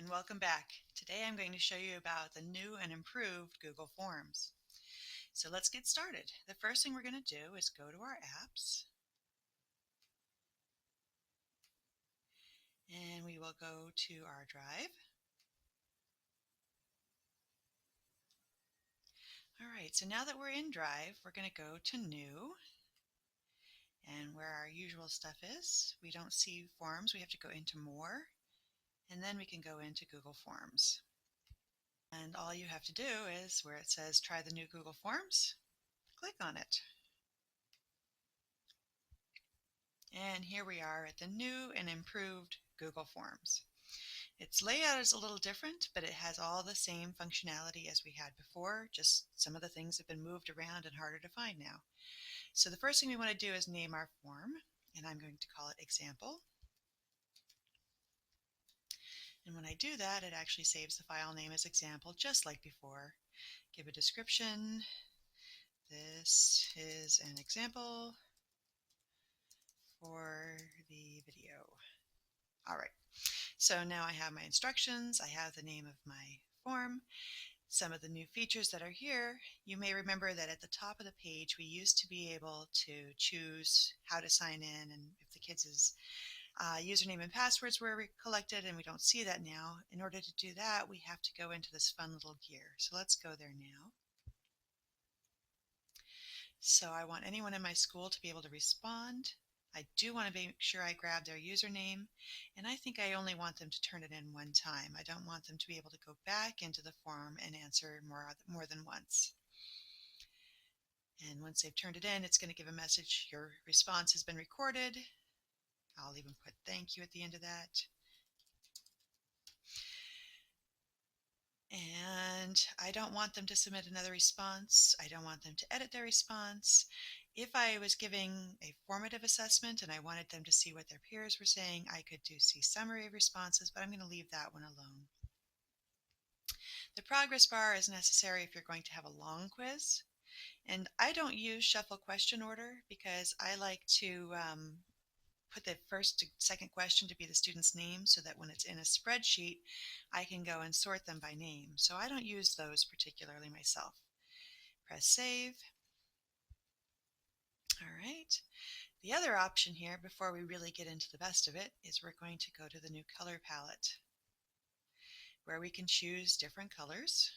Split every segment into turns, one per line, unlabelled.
and welcome back. Today I'm going to show you about the new and improved Google Forms. So let's get started. The first thing we're going to do is go to our apps, and we will go to our drive. Alright, so now that we're in Drive, we're going to go to New, and where our usual stuff is. We don't see Forms, we have to go into More, and then we can go into Google Forms. And all you have to do is, where it says Try the new Google Forms, click on it. And here we are at the new and improved Google Forms. Its layout is a little different, but it has all the same functionality as we had before, just some of the things have been moved around and harder to find now. So the first thing we want to do is name our form, and I'm going to call it Example. And when I do that, it actually saves the file name as Example, just like before. Give a description. This is an example for the video. All right. So now I have my instructions, I have the name of my form, some of the new features that are here. You may remember that at the top of the page we used to be able to choose how to sign in and if the kids' username and passwords were collected, and we don't see that now. In order to do that, we have to go into this fun little gear. So let's go there now. So I want anyone in my school to be able to respond. I do want to make sure I grab their username, and I think I only want them to turn it in one time. I don't want them to be able to go back into the form and answer more than once. And once they've turned it in, it's going to give a message, your response has been recorded. I'll even put thank you at the end of that. And I don't want them to submit another response. I don't want them to edit their response. If I was giving a formative assessment and I wanted them to see what their peers were saying, I could see summary of responses, but I'm going to leave that one alone. The progress bar is necessary if you're going to have a long quiz. And I don't use shuffle question order because I like to put the first to second question to be the student's name so that when it's in a spreadsheet, I can go and sort them by name. So I don't use those particularly myself. Press save. All right. The other option here, before we really get into the best of it, is we're going to go to the new color palette where we can choose different colors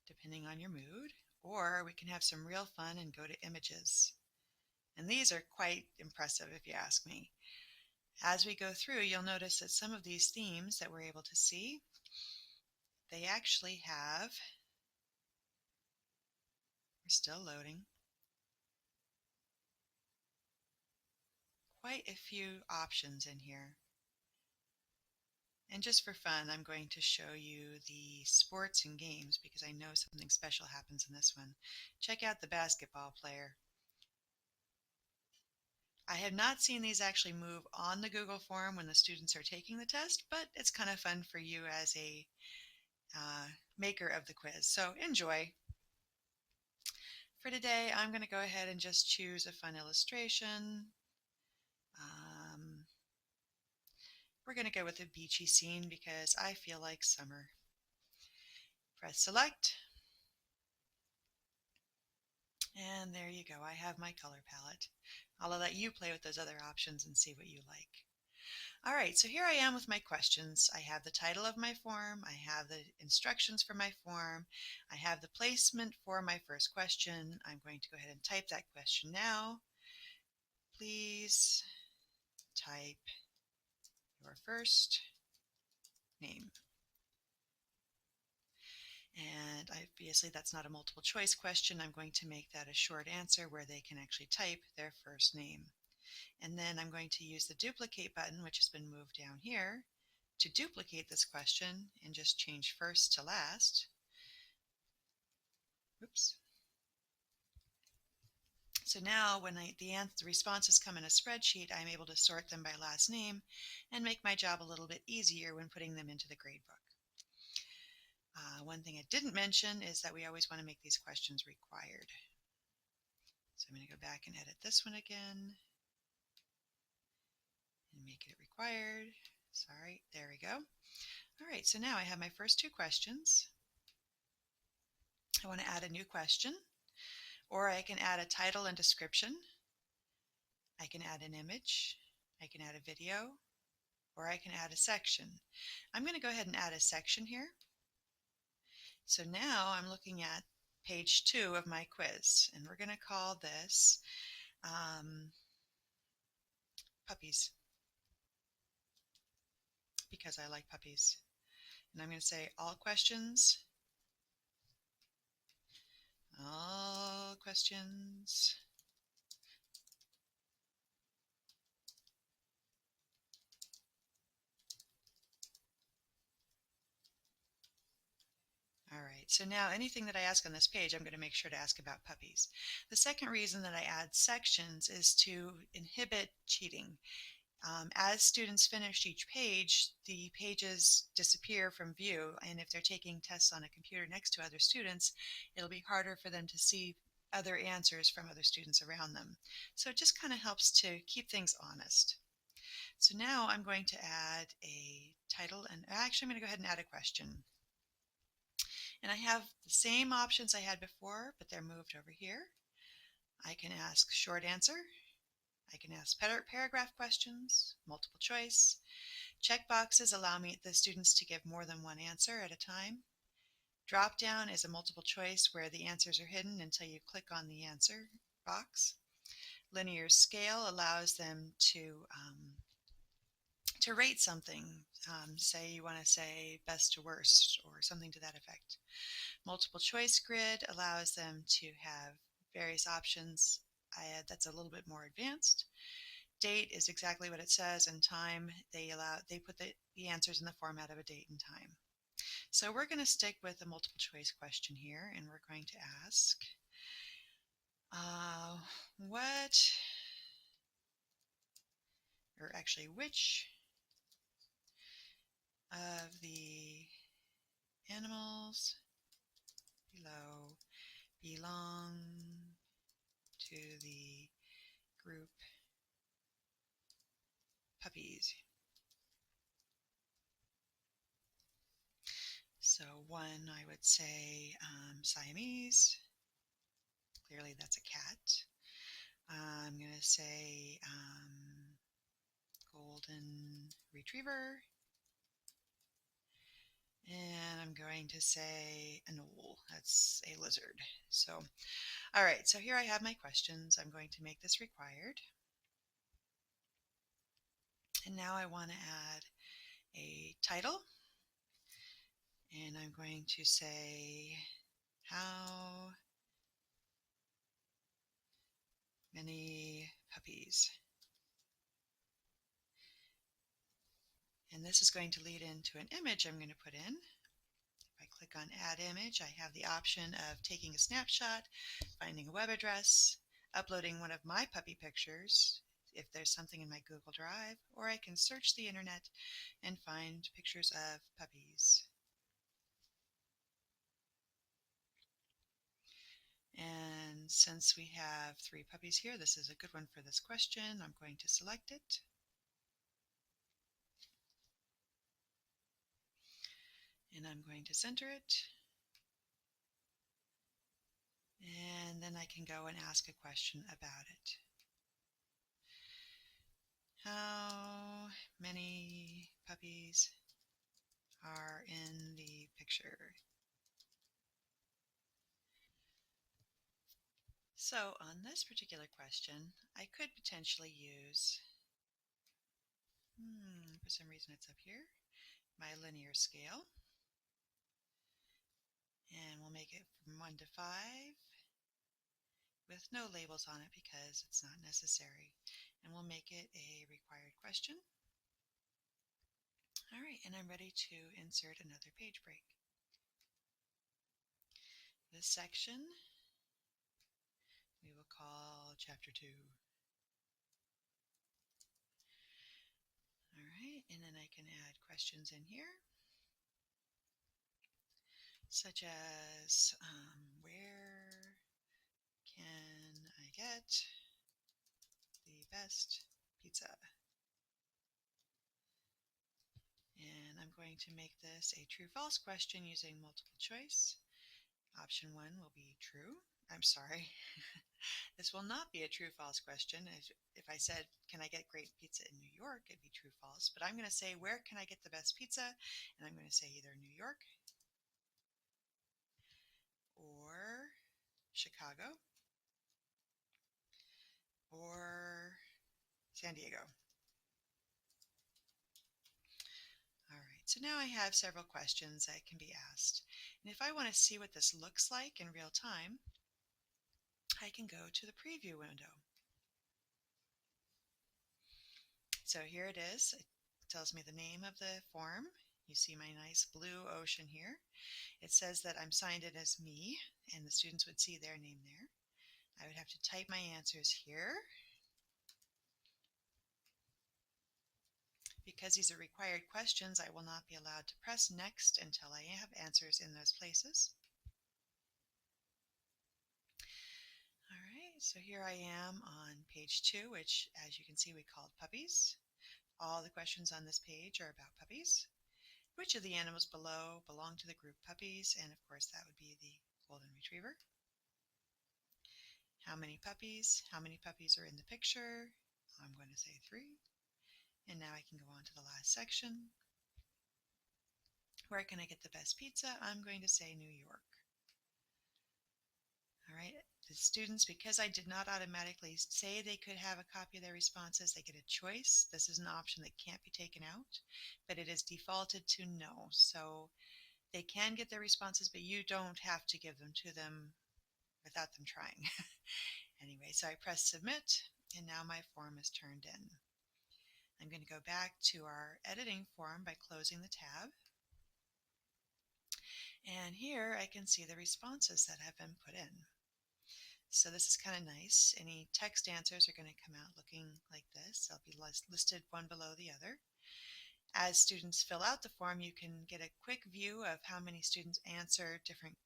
depending on your mood, or we can have some real fun and go to images. And these are quite impressive if you ask me. As we go through, you'll notice that some of these themes that we're able to see, they actually have, we're still loading, quite a few options in here. And just for fun, I'm going to show you the sports and games because I know something special happens in this one. Check out the basketball player. I have not seen these actually move on the Google form when the students are taking the test, but it's kind of fun for you as a maker of the quiz. So enjoy. For today, I'm going to go ahead and just choose a fun illustration. We're going to go with a beachy scene because I feel like summer. Press select. And there you go. I have my color palette. I'll let you play with those other options and see what you like. All right, so here I am with my questions. I have the title of my form. I have the instructions for my form. I have the placement for my first question. I'm going to go ahead and type that question now. Please type your first name. And obviously that's not a multiple choice question. I'm going to make that a short answer where they can actually type their first name. And then I'm going to use the duplicate button, which has been moved down here, to duplicate this question and just change first to last. Oops. So now when the responses come in a spreadsheet, I'm able to sort them by last name and make my job a little bit easier when putting them into the gradebook. One thing I didn't mention is that we always want to make these questions required. So I'm going to go back and edit this one again and make it required. Sorry, there we go. All right, so now I have my first two questions. I want to add a new question, or I can add a title and description. I can add an image. I can add a video, or I can add a section. I'm going to go ahead and add a section here. So now I'm looking at page 2 of my quiz, and we're going to call this puppies, because I like puppies. And I'm going to say all questions. All questions All right, so now anything that I ask on this page, I'm going to make sure to ask about puppies. The second reason that I add sections is to inhibit cheating. As students finish each page, the pages disappear from view, and if they're taking tests on a computer next to other students, it'll be harder for them to see other answers from other students around them. So it just kind of helps to keep things honest. So now I'm going to add a title, and actually I'm going to go ahead and add a question. And I have the same options I had before, but they're moved over here. I can ask short answer. I can ask paragraph questions, multiple choice. Checkboxes allow the students to give more than one answer at a time. Drop down is a multiple choice where the answers are hidden until you click on the answer box. Linear scale allows them to rate something. Say you want to say best to worst or something to that effect. Multiple choice grid allows them to have various options. That's a little bit more advanced. Date is exactly what it says, and time, they put the answers in the format of a date and time. So we're going to stick with a multiple choice question here, and we're going to ask which of the animals below belong to the group puppies? So one, I would say Siamese. Clearly that's a cat. I'm going to say golden retriever. And I'm going to say a gnoll. That's a lizard. So, all right, so here I have my questions. I'm going to make this required. And now I want to add a title. And I'm going to say, how many puppies? And this is going to lead into an image I'm going to put in. If I click on Add Image, I have the option of taking a snapshot, finding a web address, uploading one of my puppy pictures, if there's something in my Google Drive, or I can search the internet and find pictures of puppies. And since we have 3 puppies here, this is a good one for this question. I'm going to select it. And I'm going to center it. And then I can go and ask a question about it. How many puppies are in the picture? So on this particular question, I could potentially use, for some reason it's up here, my linear scale. And we'll make it from 1 to 5 with no labels on it because it's not necessary. And we'll make it a required question. All right, and I'm ready to insert another page break. This section we will call Chapter 2. All right, and then I can add questions in here, such as where can I get the best pizza? going to make this a true-false question using multiple choice. Option 1 will be true. I'm sorry. This will not be a true-false question. If I said, can I get great pizza in New York, it'd be true-false. But I'm going to say, where can I get the best pizza? And I'm going to say either New York or Chicago or San Diego. All right, so now I have several questions that can be asked. And if I want to see what this looks like in real time, I can go to the preview window. So here it is. It tells me the name of the form. You see my nice blue ocean here. It says that I'm signed in as me, and the students would see their name there. I would have to type my answers here. Because these are required questions, I will not be allowed to press next until I have answers in those places. All right, so here I am on page 2, which, as you can see, we called puppies. All the questions on this page are about puppies. Which of the animals below belong to the group puppies? And of course, that would be the golden retriever. How many puppies? How many puppies are in the picture? I'm going to say 3. And now I can go on to the last section. Where can I get the best pizza? I'm going to say New York. All right, the students, because I did not automatically say they could have a copy of their responses, they get a choice. This is an option that can't be taken out, but it is defaulted to no. So they can get their responses, but you don't have to give them to them without them trying. Anyway, so I press submit, and now my form is turned in. I'm going to go back to our editing form by closing the tab. And here I can see the responses that have been put in. So this is kind of nice. Any text answers are going to come out looking like this. They'll be listed one below the other. As students fill out the form, you can get a quick view of how many students answer different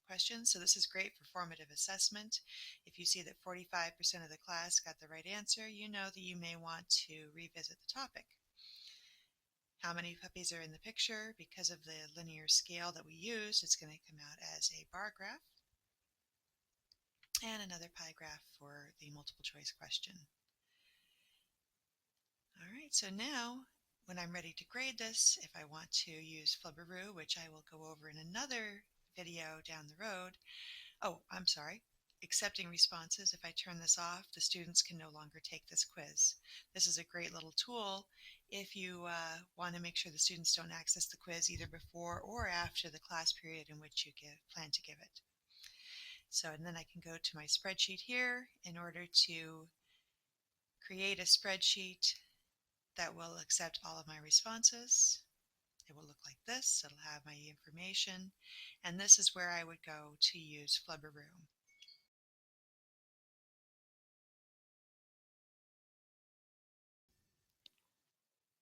questions. So this is great for formative assessment. If you see that 45% of the class got the right answer, you know that you may want to revisit the topic. How many puppies are in the picture? Because of the linear scale that we use, it's going to come out as a bar graph. And another pie graph for the multiple choice question. All right, so now when I'm ready to grade this, if I want to use Flubberoo, which I will go over in another video down the road. Oh, I'm sorry. Accepting responses. If I turn this off, the students can no longer take this quiz. This is a great little tool if you want to make sure the students don't access the quiz either before or after the class period in which you plan to give it. So, and then I can go to my spreadsheet here in order to create a spreadsheet that will accept all of my responses. It will look like this. It'll have my information, and this is where I would go to use Flubberoo.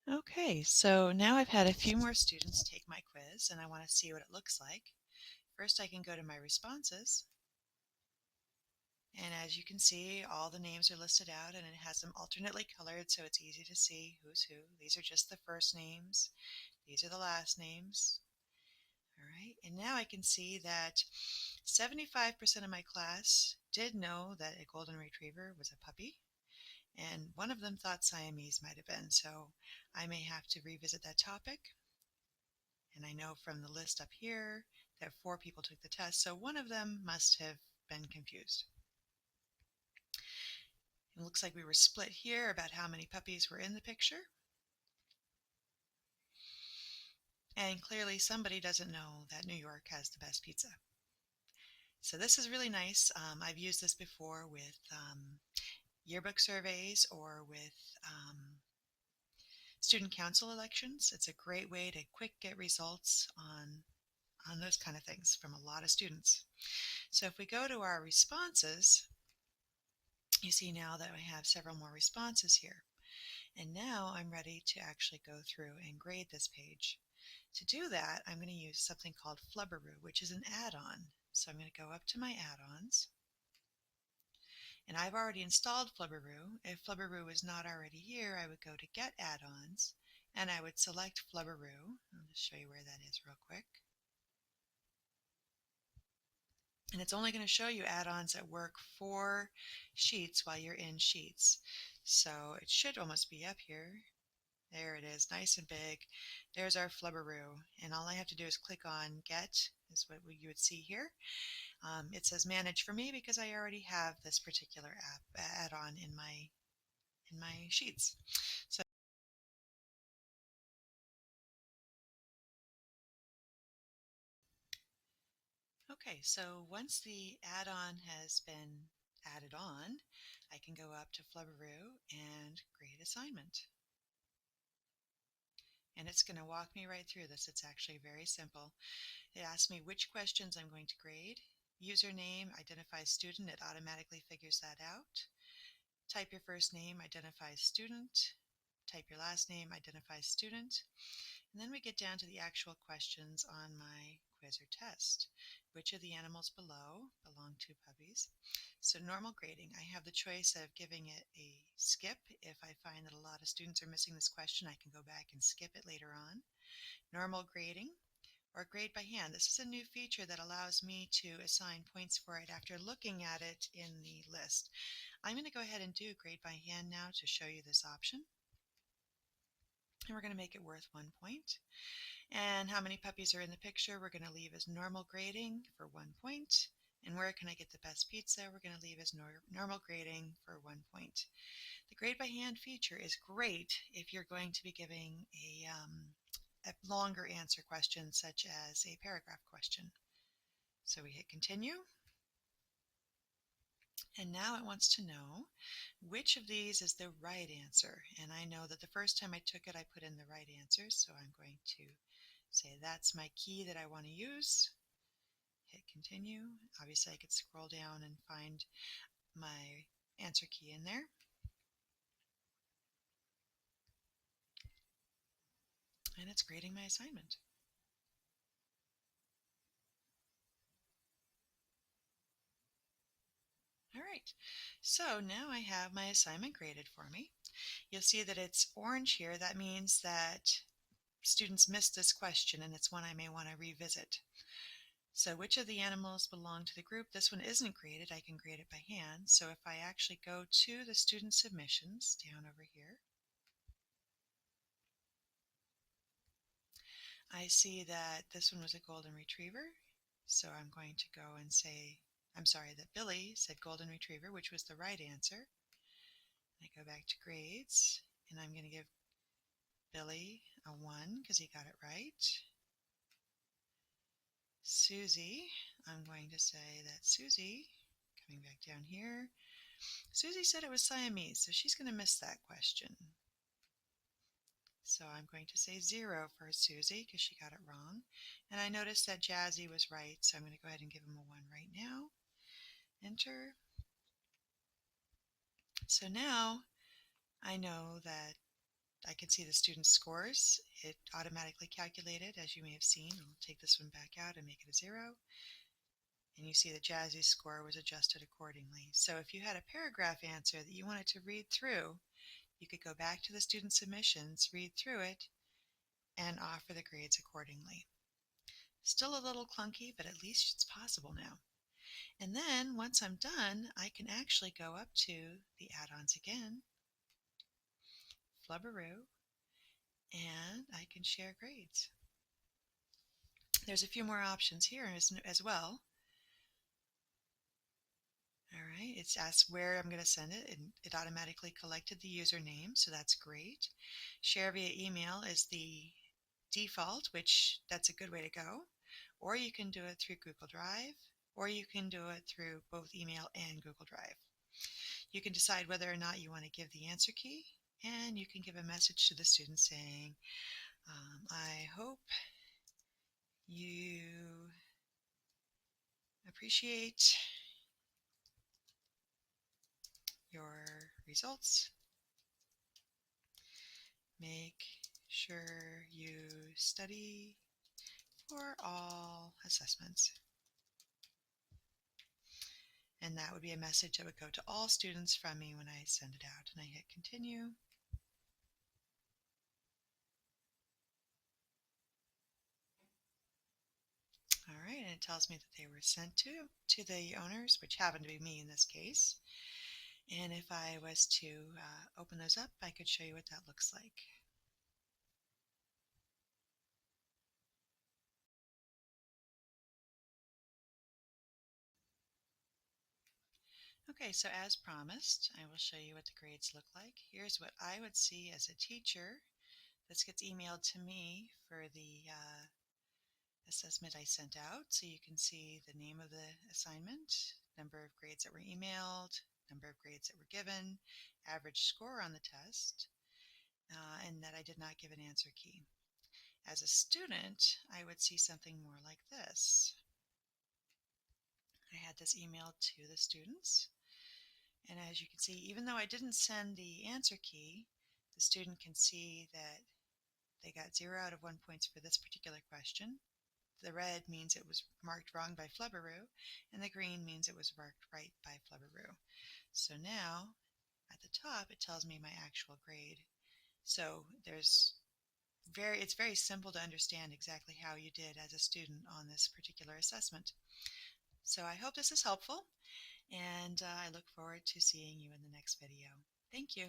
Okay, so now I've had a few more students take my quiz, and I want to see what it looks like. First, I can go to my responses. And as you can see, all the names are listed out, and it has them alternately colored so it's easy to see who's who. These are just the first names. These are the last names. All right, and now I can see that 75% of my class did know that a golden retriever was a puppy, and one of them thought Siamese might have been, so I may have to revisit that topic. And I know from the list up here that 4 people took the test, so one of them must have been confused. It looks like we were split here about how many puppies were in the picture. And clearly somebody doesn't know that New York has the best pizza. So this is really nice. I've used this before with yearbook surveys or with student council elections. It's a great way to quick get results on those kind of things from a lot of students. So if we go to our responses, you see now that I have several more responses here. And now I'm ready to actually go through and grade this page. To do that, I'm going to use something called Flubberoo, which is an add-on. So I'm going to go up to my add-ons. And I've already installed Flubberoo. If Flubberoo is not already here, I would go to Get Add-ons, and I would select Flubberoo. I'll just show you where that is real quick. And it's only going to show you add-ons that work for Sheets while you're in Sheets. So it should almost be up here. There it is, nice and big. There's our Flubberoo. And all I have to do is click on Get, is what you would see here. It says Manage for me because I already have this particular add-on in my Sheets. So okay, so once the add-on has been added on, I can go up to Flubberoo and create assignment. And it's going to walk me right through this. It's actually very simple. It asks me which questions I'm going to grade. Username identifies student. It automatically figures that out. Type your first name, identifies student. Type your last name, identifies student. And then we get down to the actual questions on my quiz or test. Which of the animals below belong to puppies? So normal grading, I have the choice of giving it a skip. If I find that a lot of students are missing this question, I can go back and skip it later on. Normal grading, or grade by hand. This is a new feature that allows me to assign points for it after looking at it in the list. I'm going to go ahead and do grade by hand now to show you this option. And we're going to make it worth 1 point. And how many puppies are in the picture, we're going to leave as normal grading for 1 point. And where can I get the best pizza, we're going to leave as normal grading for 1 point. The grade by hand feature is great if you're going to be giving a longer answer question, such as a paragraph question. So we hit continue. And now it wants to know which of these is the right answer. And I know that the first time I took it, I put in the right answer. So I'm going to say that's my key that I want to use. Hit continue. Obviously, I could scroll down and find my answer key in there. And it's grading my assignment. All right, so now I have my assignment graded for me. You'll see that it's orange here. That means that students missed this question and it's one I may want to revisit. So which of the animals belong to the group? This one isn't graded. I can grade it by hand. So if I actually go to the student submissions down over here, I see that this one was a golden retriever. So I'm going to go and say, I'm sorry, that Billy said golden retriever, which was the right answer. I go back to grades, and I'm going to give Billy a 1 because he got it right. Susie, I'm going to say that Susie, coming back down here, Susie said it was Siamese, so she's going to miss that question. So I'm going to say 0 for Susie because she got it wrong. And I noticed that Jazzy was right, so I'm going to go ahead and give him a 1 right now. Enter. So now I know that I can see the students' scores. It automatically calculated, as you may have seen. I'll take this one back out and make it a 0. And you see that Jazzy's score was adjusted accordingly. So if you had a paragraph answer that you wanted to read through, you could go back to the student submissions, read through it, and offer the grades accordingly. Still a little clunky, but at least it's possible now. And then once I'm done, I can actually go up to the add-ons again, Flubberoo, and I can share grades. There's a few more options here as well. All right, it's asked where I'm going to send it, and it automatically collected the username, so that's great. Share via email is the default, which that's a good way to go. Or you can do it through Google Drive, or you can do it through both email and Google Drive. You can decide whether or not you want to give the answer key, and you can give a message to the student saying, I hope you appreciate your results. Make sure you study for all assessments. And that would be a message that would go to all students from me when I send it out. And I hit continue. and it tells me that they were sent to the owners, which happened to be me in this case. And if I was to open those up, I could show you what that looks like. Okay, so as promised, I will show you what the grades look like. Here's what I would see as a teacher. This gets emailed to me for the assessment I sent out. So you can see the name of the assignment, number of grades that were emailed, number of grades that were given, average score on the test, and that I did not give an answer key. As a student, I would see something more like this. I had this emailed to the students. And as you can see, even though I didn't send the answer key, the student can see that they got 0 out of 1 points for this particular question. The red means it was marked wrong by Flubberoo, and the green means it was marked right by Flubberoo. So now, at the top, it tells me my actual grade. So it's very simple to understand exactly how you did as a student on this particular assessment. So I hope this is helpful, and I look forward to seeing you in the next video. Thank you.